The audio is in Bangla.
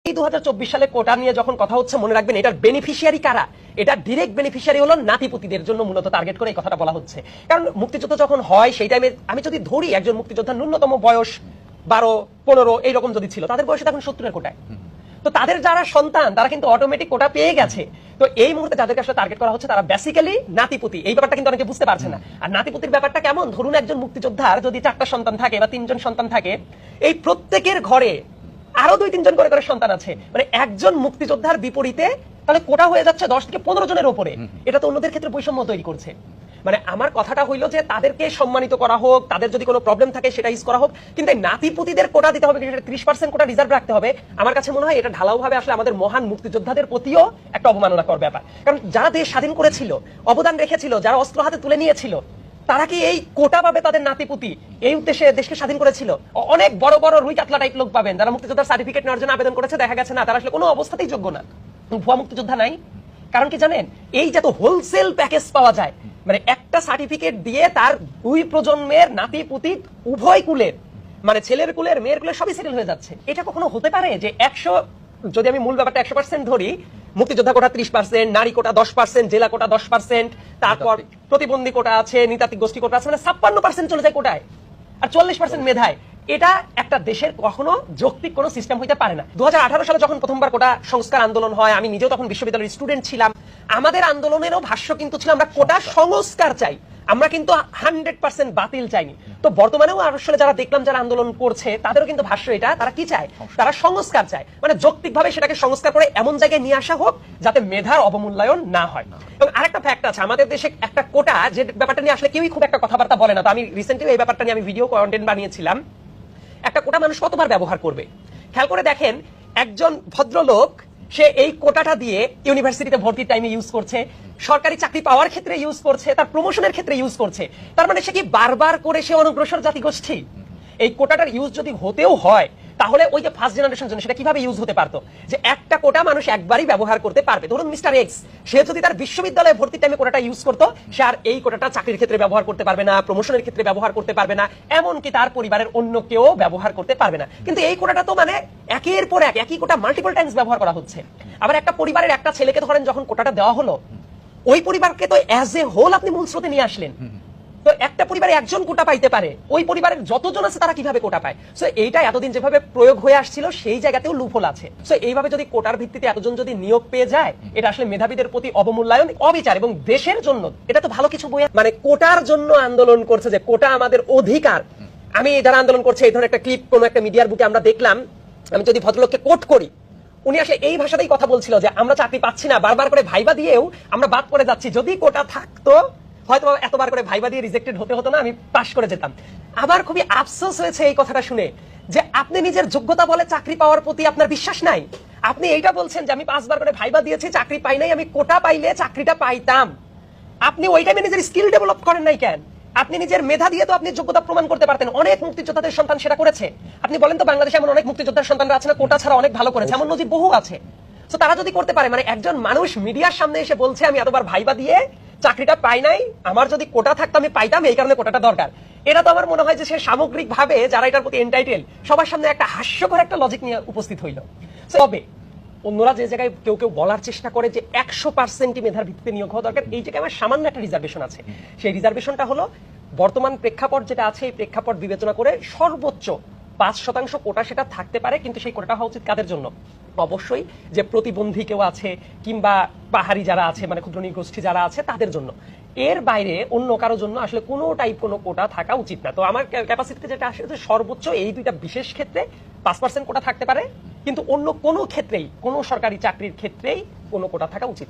এই 2024 সালে কোটা নিয়ে যখন কথা হচ্ছে মনে রাখবেন এটার বেনিফিশিয়ারি কারা। এটা ডিরেক্ট বেনিফিশিয়ারি হলো নাতিপুতিদের জন্য মূলত টার্গেট করে এই কথাটা বলা হচ্ছে। কারণ মুক্তিযুদ্ধ যখন হয় সেই টাইমে আমি যদি ধরি একজন মুক্তিযোদ্ধার ন্যূনতম বয়স 12-15 এইরকম যদি ছিল, তাদের বয়স এখন 70-এর কোটায়। তো তাদের যারা সন্তান তারা কিন্তু অটোমেটিক কোটা পেয়ে গেছে। তো এই মুহূর্তে যাদেরকে আসলে টার্গেট করা হচ্ছে তারা বেসিক্যালি নাতিপুতি। এই ব্যাপারটা কিন্তু অনেকে বুঝতে পারছে না। আর নাতিপুতির ব্যাপারটা কেমন, ধরুন একজন মুক্তিযোদ্ধার যদি 4টা সন্তান থাকে বা 3জন সন্তান থাকে, এই প্রত্যেকের ঘরে আরো 2-3 জন করে সন্তান আছে, মানে একজন মুক্তিযোদ্ধার বিপরীতে তাহলে কোটা হয়ে যাচ্ছে 10 থেকে 15 জনের উপরে। এটা তো অন্যদের ক্ষেত্রে বৈষম্য তৈরি করছে। মানে আমার কথাটা হইলো যে তাদেরকে সম্মানিত করা হোক, তাদের যদি কোনো প্রবলেম থাকে সেটা ইউজ করা হোক, কিন্তু নাতিপুতিদের কোটা দিতে হবে, 30% কোটা রিজার্ভ রাখতে হবে। আমার কাছে মনে হয় এটা ঢালাও ভাবে আসলে আমাদের মহান মুক্তিযোদ্ধাদের প্রতিও একটা অবমাননাকর ব্যাপার। কারণ যারা দেশ স্বাধীন করেছিল, অবদান রেখেছিল, যারা অস্ত্র হাতে তুলে নিয়েছিল, তারা কি এই কোটা পাবে তাদের নাতিপুতি? এই উদ্দেশ্যে দেশকে স্বাধীন করেছিল। অনেক বড় বড় রুই কাতলা টাইপ লোক পাবেন যারা মুক্তিযোদ্ধার সার্টিফিকেট নেওয়ার জন্য আবেদন করেছে, দেখা গেছে না তারা আসলে কোনো অবস্থাতেই যোগ্য না, ভুয়া মুক্তিযোদ্ধা নাই। কারণ কি জানেন, এই যত হোলসেল প্যাকেজ পাওয়া যায়, মানে একটা সার্টিফিকেট দিয়ে তার 2 প্রজন্মের নাতিপুতি উভয় কুলের, মানে ছেলের কুলের মেয়ের কুলের সবই সেটেল হয়ে যাচ্ছে। এটা কখনো হতে পারে যে 100, যদি আমি মূল ব্যাপারটা 100% ধরি, মুক্তিযোদ্ধা কোটা 30%, নারী কোটা 10%, জেলা কোটা 10%, তারপর প্রতিবন্ধী কোটা আছে, নৃতাত্ত্বিক গোষ্ঠী কোটা আছে, মানে 56% চলে যায় কোটায় আর 40% মেধায়। এটা একটা দেশের কখনো যৌক্তিক কোনো সিস্টেম হইতে পারে না। 2018 সালে যখন প্রথমবার কোটা সংস্কার আন্দোলন হয়, আমি নিজেও তখন বিশ্ববিদ্যালয়ের স্টুডেন্ট ছিলাম। আমাদের আন্দোলনেরও ভাষ্য কিন্তু ছিল আমরা কোটা সংস্কার চাই, আমরা কিন্তু 100% বাতিল চাইনি। তো বর্তমানেও আসলে যারা দেখলাম যারা আন্দোলন করছে তাদেরও কিন্তু ভাষ্য এটা, তারা কি চায়, তারা সংস্কার চায়, মানে যৌক্তিকভাবে সেটাকে সংস্কার করে এমন জায়গায় নিয়ে আসা হোক যাতে মেধার অবমূল্যায়ন না হয়। এবং আরেকটা ফ্যাক্ট আছে, আমাদের দেশে একটা কোটা যে ব্যাপারটা নিয়ে আসলে কেউই খুব একটা কথাবার্তা বলে না। তো আমি রিসেন্টলি এই ব্যাপারটা নিয়ে আমি ভিডিও কন্টেন্ট বানিয়েছিলাম। একটা কোটা মানুষ কতবার ব্যবহার করবে খেয়াল করে দেখেন। একজন ভদ্রলোক সে এই কোটাটা দিয়ে ইউনিভার্সিটিতে ভর্তির টাইমে ইউজ করছে, সরকারি চাকরি পাওয়ার ক্ষেত্রে ইউজ করছে, তার প্রমোশনের ক্ষেত্রে ইউজ করছে। তার মানে সে কি বারবার করে সে অনগ্রসর জাতিগোষ্ঠী? এই কোটাটার ইউজ যদি হতেও হয় তাহলে ওই যে ফার্স্ট জেনারেশন জন্য সেটা কিভাবে ইউজ হতে পারতো, যে একটা কোটা মানুষ একবারই ব্যবহার করতে পারবে। ধরুন মিস্টার এক্স, সে যদি তার বিশ্ববিদ্যালয়ে ভর্তির টাইমে কোটাটা ইউজ করতো, সে আর এই কোটাটা চাকরির ক্ষেত্রে ব্যবহার করতে পারবে না, প্রমোশনের ক্ষেত্রে ব্যবহার করতে পারবে না, এমনকি তার পরিবারের অন্য কেউ ব্যবহার করতে পারবে না। কিন্তু এই কোটাটা তো মানে একের পর এক একই কোটা মাল্টিপল টাইমস ব্যবহার করা হচ্ছে। আবার একটা পরিবারের একটা ছেলেকে ধরেন যখন কোটাটা দেওয়া হলো, ওই পরিবারকে তো অ্যাজ এ হোল আপনি মূল স্রোতে নিয়ে আসলেন। তো একটা পরিবারে একজন কোটা পাইতে পারে, ওই পরিবারের যতজন আছে তারা কিভাবে কোটা পায়? সো এইটা এতদিন যেভাবে প্রয়োগ হয়ে আসছিল সেই জায়গাতেও লুপহোল আছে। সো এইভাবে যদি কোটার ভিত্তিতে এতজন যদি নিয়োগ পেয়ে যায়, এটা আসলে মেধাবীদের প্রতি অবমূল্যায়ন, অবিচার, এবং দেশের জন্য এটা তো ভালো কিছু বই, মানে কোটার জন্য আন্দোলন করছে যে কোটা আমাদের অধিকার। আমি যারা আন্দোলন করছে এই ধরনের একটা ক্লিপ কোন একটা মিডিয়ার বুকে আমরা দেখলাম। আমি যদি ভদ্রলোককে কোট করি, উনি আসলে এই ভাষাতেই কথা বলছিল যে আমরা চাকরি পাচ্ছি না, বারবার করে ভাইবা দিয়েও আমরা বাদ পড়ে যাচ্ছি, যদি কোটা থাকতো হয়তো এতবার করে ভাইবা দিয়ে রিজেক্টেড হতে হতো না, আমি পাশ করে যেতাম। আবার খুবই আফসোস হয়েছে এই কথাটা শুনে যে আপনি নিজের যোগ্যতা বলে চাকরি পাওয়ার প্রতি আপনার বিশ্বাস নাই। আপনি এইটা বলছেন যে আমি 5বার করে ভাইবা দিয়েছি, চাকরি পাই নাই, আমি কোটা পাইলে চাকরিটা পাইতাম। আপনি ওই টাইমে নিজের স্কিল ডেভেলপ করেন নাই কেন? আপনি নিজের মেধা দিয়ে তো আপনি যোগ্যতা প্রমাণ করতে পারতেন। অনেক মুক্তিযোদ্ধাদের সন্তান সেটা করেছে। আপনি বলেন তো বাংলাদেশে এমন অনেক মুক্তিযোদ্ধার সন্তানরা আছে না কোটা ছাড়া অনেক ভালো করেছে, এমন নজির বহু আছে। তো তারা যদি করতে পারে, মানে একজন মানুষ মিডিয়ার সামনে এসে বলছে আমি এতবার ভাইবা দিয়ে চাকরিটা পাই নাই, আমার যদি কোটা থাকতো আমি পাইতাম, এই কারণে কোটাটা দরকার। এটা তো আমার মনে হয় যে সে সামগ্রিক ভাবে যারা এটার প্রতি এন্টাইটেল সবার সামনে একটা হাস্যকর একটা লজিক নিয়ে উপস্থিত হইল। তবে অন্যরা যে জায়গায় কেউ কেউ বলার চেষ্টা করে যে 100% মেধার ভিত্তিতে নিয়োগ হওয়া দরকার, এই জায়গায় আমার সামান্য একটা রিজার্ভেশন আছে। সেই রিজার্ভেশনটা হলো বর্তমান প্রেক্ষাপট যেটা আছে, এই প্রেক্ষাপট বিবেচনা করে সর্বোচ্চ 5% কোটা সেটা থাকতে পারে, কিন্তু সেই কোটাটা হওয়া উচিত কাদের জন্য? অবশ্যই যে প্রতিবন্ধী কেউ আছে কিংবা পাহাড়ি যারা আছে, মানে ক্ষুদ্র নৃগোষ্ঠী যারা আছে তাদের জন্য। এর বাইরে অন্য কারোর জন্য আসলে কোনো টাইপ কোনো কোটা থাকা উচিত না। তো আমার ক্যাপাসিটিতে যেটা আসে যে সর্বোচ্চ এই দুইটা বিশেষ ক্ষেত্রে 5% কোটা থাকতে পারে, কিন্তু অন্য কোনো ক্ষেত্রেই, কোনো সরকারি চাকরির ক্ষেত্রেই কোনো কোটা থাকা উচিত।